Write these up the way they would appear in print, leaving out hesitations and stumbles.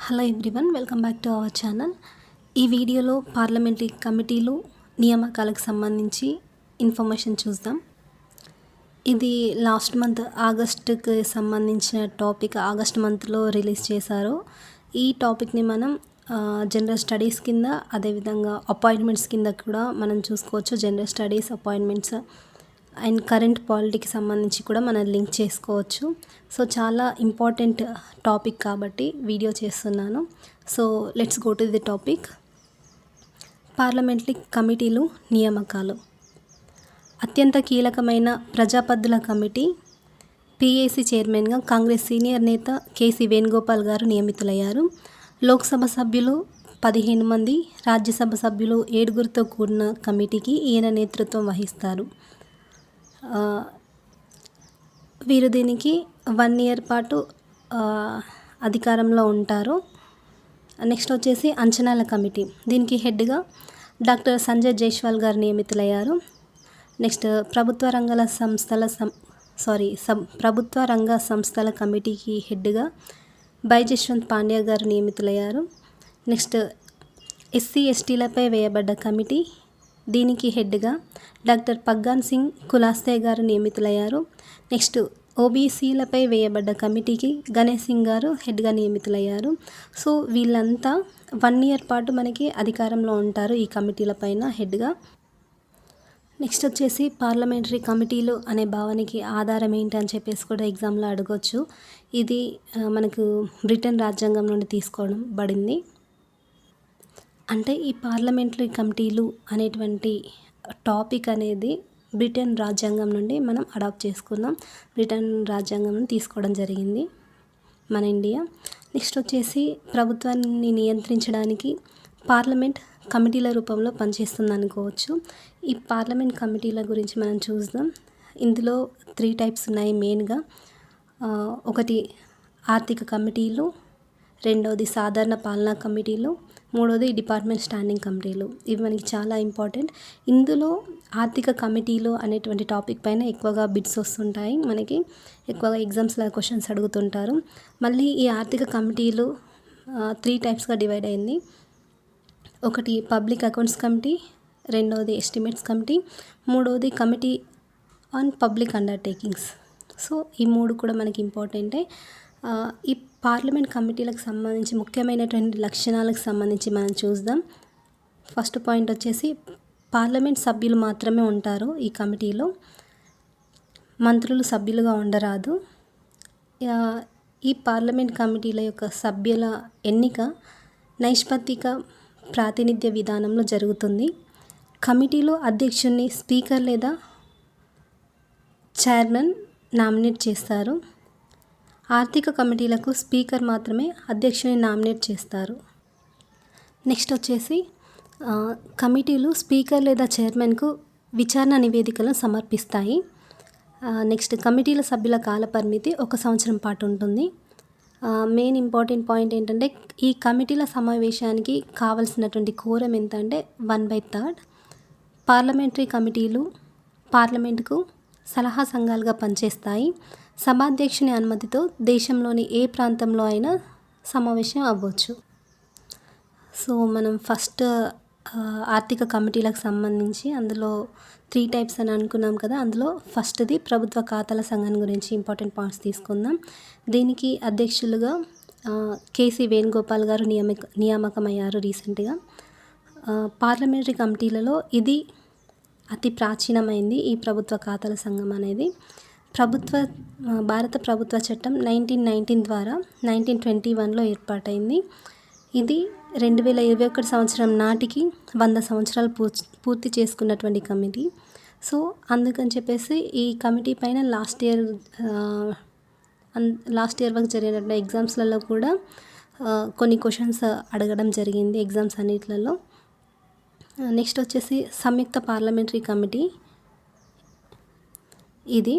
Hello everyone, welcome back to our channel. ఈ వీడియోలో parliamentary కమిటీలు నియామకాలకు సంబంధించి ఇన్ఫర్మేషన్ చూద్దాం. ఇది లాస్ట్ మంత్ ఆగస్టుకి సంబంధించిన టాపిక్. ఆగస్ట్ మంత్లో రిలీజ్ చేశారు. ఈ టాపిక్ని మనం జనరల్ స్టడీస్ కింద, అదేవిధంగా అపాయింట్మెంట్స్ కింద కూడా మనం చూసుకోవచ్చు. General studies, appointments and current పాలిటీకి సంబంధించి కూడా మనం లింక్ చేసుకోవచ్చు. సో చాలా ఇంపార్టెంట్ టాపిక్ కాబట్టి వీడియో చేస్తున్నాను. So let's go to the topic. Parliamentary కమిటీలు నియామకాలు. అత్యంత కీలకమైన ప్రజాపద్దుల కమిటీ పీఏసీ చైర్మన్గా కాంగ్రెస్ సీనియర్ నేత కేసీ వేణుగోపాల్ గారు నియమితులయ్యారు. లోక్సభ సభ్యులు 15 మంది, రాజ్యసభ సభ్యులు 7గురితో కూడిన కమిటీకి ఈయన నేతృత్వం వహిస్తారు. వీరు దీనికి 1 year పాటు అధికారంలో ఉంటారు. నెక్స్ట్ వచ్చేసి అంచనాల కమిటీ. దీనికి హెడ్గా డాక్టర్ సంజయ్ జైస్వాల్ గారు నియమితులయ్యారు. నెక్స్ట్ ప్రభుత్వ రంగ సంస్థల కమిటీకి హెడ్గా బైజశ్వంత్ పాండ్యా గారు నియమితులయ్యారు. నెక్స్ట్ ఎస్సీ ఎస్టీలపై వేయబడ్డ కమిటీ. దీనికి హెడ్గా డాక్టర్ పగ్గాన్ సింగ్ కులాస్తే గారు నియమితులయ్యారు. నెక్స్ట్ ఓబీసీలపై వేయబడ్డ కమిటీకి గణేష్ సింగ్ గారు హెడ్గా నియమితులయ్యారు. సో వీళ్ళంతా 1 year పాటు మనకి అధికారంలో ఉంటారు ఈ కమిటీల పైన హెడ్గా. నెక్స్ట్ వచ్చేసి పార్లమెంటరీ కమిటీలు అనే భావనకి ఆధారం ఏంటి అని చెప్పేసి కూడా ఎగ్జామ్లో అడగొచ్చు. ఇది మనకు బ్రిటన్ రాజ్యాంగం నుండి తీసుకోవడం పడింది. అంటే ఈ పార్లమెంటరీ కమిటీలు అనేటువంటి టాపిక్ అనేది బ్రిటన్ రాజ్యాంగం నుండి మనం అడాప్ట్ చేసుకున్నాం. బ్రిటన్ రాజ్యాంగం నుండి తీసుకోవడం జరిగింది మన ఇండియా. నెక్స్ట్ వచ్చేసి ప్రభుత్వాన్ని నియంత్రించడానికి పార్లమెంట్ కమిటీల రూపంలో పనిచేస్తుంది అనుకోవచ్చు. ఈ పార్లమెంట్ కమిటీల గురించి మనం చూద్దాం. ఇందులో 3 types ఉన్నాయి మెయిన్గా. ఒకటి ఆర్థిక కమిటీలు, రెండవది సాధారణ పాలనా కమిటీలు, మూడవది డిపార్ట్మెంట్ స్టాండింగ్ కమిటీలు. ఇవి మనకి చాలా ఇంపార్టెంట్. ఇందులో ఆర్థిక కమిటీలు అనేటువంటి టాపిక్ పైన ఎక్కువగా బిట్స్ వస్తుంటాయి. మనకి ఎక్కువగా ఎగ్జామ్స్లో క్వశ్చన్స్ అడుగుతుంటారు. మళ్ళీ ఈ ఆర్థిక కమిటీలు 3 typesగా డివైడ్ అయింది. ఒకటి పబ్లిక్ అకౌంట్స్ కమిటీ, రెండవది ఎస్టిమేట్స్ కమిటీ, మూడవది committee on public undertakings. So ఈ 3 కూడా మనకి ఇంపార్టెంటే. ఈ పార్లమెంట్ కమిటీలకు సంబంధించి ముఖ్యమైనటువంటి లక్షణాలకు సంబంధించి మనం చూద్దాం. ఫస్ట్ పాయింట్ వచ్చేసి పార్లమెంట్ సభ్యులు మాత్రమే ఉంటారు ఈ కమిటీలో. మంత్రులు సభ్యులుగా ఉండరాదు. ఈ పార్లమెంట్ కమిటీల యొక్క సభ్యుల ఎన్నిక నైష్పత్తిక ప్రాతినిధ్య విధానంలో జరుగుతుంది. కమిటీలో అధ్యక్షుడిని స్పీకర్ లేదా చైర్మన్ నామినేట్ చేస్తారు. ఆర్థిక కమిటీలకు స్పీకర్ మాత్రమే అధ్యక్షుని నామినేట్ చేస్తారు. నెక్స్ట్ వచ్చేసి కమిటీలు స్పీకర్ లేదా చైర్మన్కు విచారణ నివేదికలను సమర్పిస్తాయి. నెక్స్ట్ కమిటీల సభ్యుల కాల పరిమితి 1 సంవత్సరం పాటు ఉంటుంది. మెయిన్ ఇంపార్టెంట్ పాయింట్ ఏంటంటే ఈ కమిటీల సమావేశానికి కావాల్సినటువంటి కోరం ఎంత అంటే 1/3. పార్లమెంటరీ కమిటీలు పార్లమెంటుకు సలహా సంఘాలుగా పనిచేస్తాయి. సభాధ్యక్షుని అనుమతితో దేశంలోని ఏ ప్రాంతంలో అయినా సమావేశం అవ్వచ్చు. సో మనం ఫస్ట్ ఆర్థిక కమిటీలకు సంబంధించి అందులో 3 types అని అనుకున్నాం కదా. అందులో ఫస్ట్ది ప్రభుత్వ ఖాతాల సంఘం గురించి ఇంపార్టెంట్ పాయింట్స్ తీసుకుందాం. దీనికి అధ్యక్షులుగా కేసీ వేణుగోపాల్ గారు నియామకమయ్యారు రీసెంట్గా. పార్లమెంటరీ కమిటీలలో ఇది అతి ప్రాచీనమైంది ఈ ప్రభుత్వ ఖాతాల సంఘం అనేది. భారత ప్రభుత్వ చట్టం 1919 ద్వారా 1921లో ఏర్పాటైంది. ఇది 2021 సంవత్సరం నాటికి 100 సంవత్సరాలు పూర్తి చేసుకున్నటువంటి కమిటీ. సో అందుకని చెప్పేసి ఈ కమిటీ పైన లాస్ట్ ఇయర్ వరకు జరిగినటువంటి ఎగ్జామ్స్లలో కూడా కొన్ని క్వశ్చన్స్ అడగడం జరిగింది ఎగ్జామ్స్ అన్నిట్లలో. నెక్స్ట్ వచ్చేసి సంయుక్త పార్లమెంటరీ కమిటీ. ఇది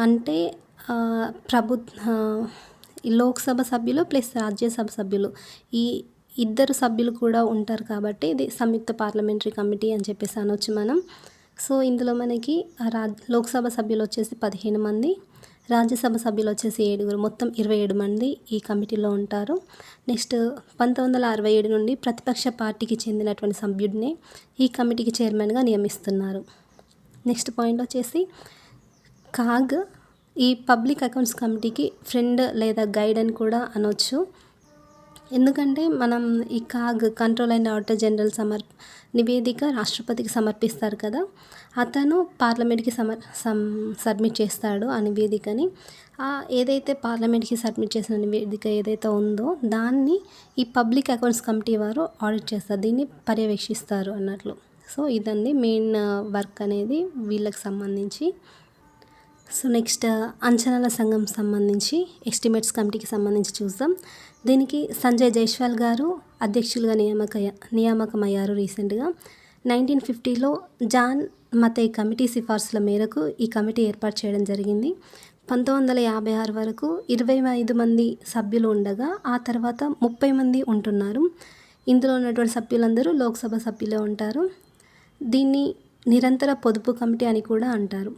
అంటే లోక్సభ సభ్యులు ప్లస్ రాజ్యసభ సభ్యులు ఈ 2 సభ్యులు కూడా ఉంటారు కాబట్టి ఇది సంయుక్త పార్లమెంటరీ కమిటీ అని చెప్పేసి అనొచ్చు మనం. సో ఇందులో మనకి లోక్సభ సభ్యులు వచ్చేసి 15 మంది, రాజ్యసభ సభ్యులు వచ్చేసి 7, మొత్తం 27 మంది ఈ కమిటీలో ఉంటారు. నెక్స్ట్ 1967 నుండి ప్రతిపక్ష పార్టీకి చెందినటువంటి సభ్యుడిని ఈ కమిటీకి చైర్మన్గా నియమిస్తున్నారు. నెక్స్ట్ పాయింట్ వచ్చేసి కాగ్ ఈ పబ్లిక్ అకౌంట్స్ కమిటీకి ఫ్రెండ్ లేదా గైడ్ అని కూడా అనొచ్చు. ఎందుకంటే మనం ఈ CAG control and auditor general నివేదిక రాష్ట్రపతికి సమర్పిస్తారు కదా, అతను పార్లమెంట్కి సబ్మిట్ చేస్తాడు ఆ నివేదికని. ఏదైతే పార్లమెంట్కి సబ్మిట్ చేసిన నివేదిక ఏదైతే ఉందో దాన్ని ఈ పబ్లిక్ అకౌంట్స్ కమిటీ వారు ఆడిట్ చేస్తారు, దీన్ని పర్యవేక్షిస్తారు అన్నట్లు. సో ఇదండి మెయిన్ వర్క్ అనేది వీళ్ళకి సంబంధించి. సో నెక్స్ట్ అంచనాల సంఘం సంబంధించి ఎస్టిమేట్స్ కమిటీకి సంబంధించి చూద్దాం. దీనికి సంజయ్ జైస్వాల్ గారు అధ్యక్షులుగా నియామకమయ్యారు రీసెంట్గా. 1950లో జాన్ మతై కమిటీ సిఫార్సుల మేరకు ఈ కమిటీ ఏర్పాటు చేయడం జరిగింది. 1956 వరకు 25 మంది సభ్యులు ఉండగా ఆ తర్వాత 30 మంది ఉంటున్నారు. ఇందులో ఉన్నటువంటి సభ్యులందరూ లోక్సభ సభ్యులే ఉంటారు. దీన్ని నిరంతర పొదుపు కమిటీ అని కూడా అంటారు.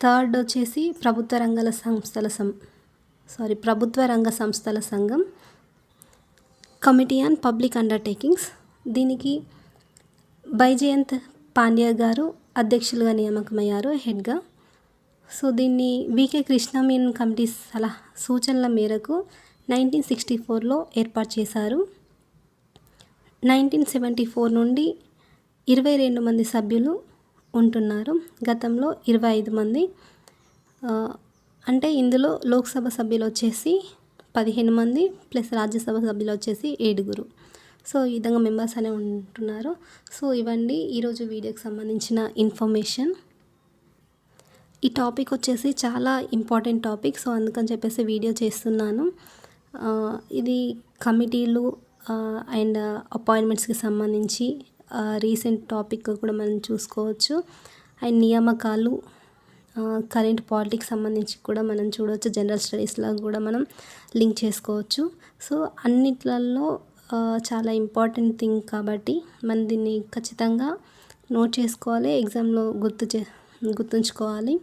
థర్డ్ వచ్చేసి ప్రభుత్వ రంగ సంస్థల సంఘం కమిటీ ఆన్ పబ్లిక్ అండర్టేకింగ్స్. దీనికి బైజయంత్ పాండ్యా గారు అధ్యక్షులుగా నియామకమయ్యారు హెడ్గా. సో దీన్ని వికే కృష్ణమేనన్ కమిటీ సూచనల మేరకు 1964లో ఏర్పాటు చేశారు. 1974 నుండి 22 మంది సభ్యులు ఉంటున్నారు. గతంలో 25 మంది. అంటే ఇందులో లోక్సభ సభ్యులు వచ్చేసి 15 మంది ప్లస్ రాజ్యసభ సభ్యులు వచ్చేసి 7. సో ఈ విధంగా మెంబర్స్ అనే ఉంటున్నారు. సో ఇవండి ఈరోజు వీడియోకి సంబంధించిన ఇన్ఫర్మేషన్. ఈ టాపిక్ వచ్చేసి చాలా ఇంపార్టెంట్ టాపిక్, సో అందుకని చెప్పేసి వీడియో చేస్తున్నాను. ఇది కమిటీలు అండ్ అపాయింట్మెంట్స్కి సంబంధించి రీసెంట్ టాపిక్ కూడా మనం చూసుకోవచ్చు. అండ్ నియామకాలు, కరెంట్ పాలిటిక్స్ సంబంధించి కూడా మనం చూడవచ్చు. జనరల్ స్టడీస్లో కూడా మనం లింక్ చేసుకోవచ్చు. సో అన్నిట్లలో చాలా ఇంపార్టెంట్ థింగ్ కాబట్టి మనం దీన్ని ఖచ్చితంగా నోట్ చేసుకోవాలి, ఎగ్జామ్లో గుర్తుంచుకోవాలి.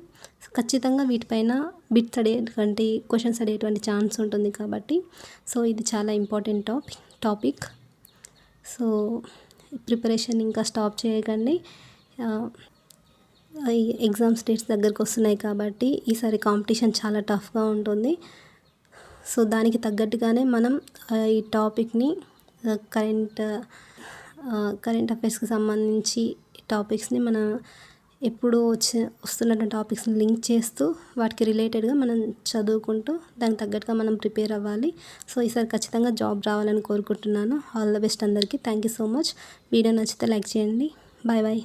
ఖచ్చితంగా వీటిపైన బిట్స్ అడిగేటువంటి క్వశ్చన్స్ అడిగేటువంటి ఛాన్స్ ఉంటుంది కాబట్టి సో ఇది చాలా ఇంపార్టెంట్ టాపిక్. సో ప్రిపరేషన్ ఇంకా స్టాప్ చేయకండి. ఎగ్జామ్స్ డేట్స్ దగ్గరకు వస్తున్నాయి కాబట్టి ఈసారి కాంపిటీషన్ చాలా టఫ్గా ఉంటుంది. సో దానికి తగ్గట్టుగానే మనం ఈ టాపిక్ని కరెంట్ అఫైర్స్కి సంబంధించి టాపిక్స్ని మనం ఎప్పుడు వస్తున్నటువంటి టాపిక్స్ని లింక్ చేస్తూ వాటికి రిలేటెడ్గా మనం చదువుకుంటూ దానికి తగ్గట్టుగా మనం ప్రిపేర్ అవ్వాలి. సో ఈసారి ఖచ్చితంగా జాబ్ రావాలని కోరుకుంటున్నాను. ఆల్ ద బెస్ట్ అందరికీ. Thank you so much. Video నచ్చితే లైక్ చేయండి. Bye bye.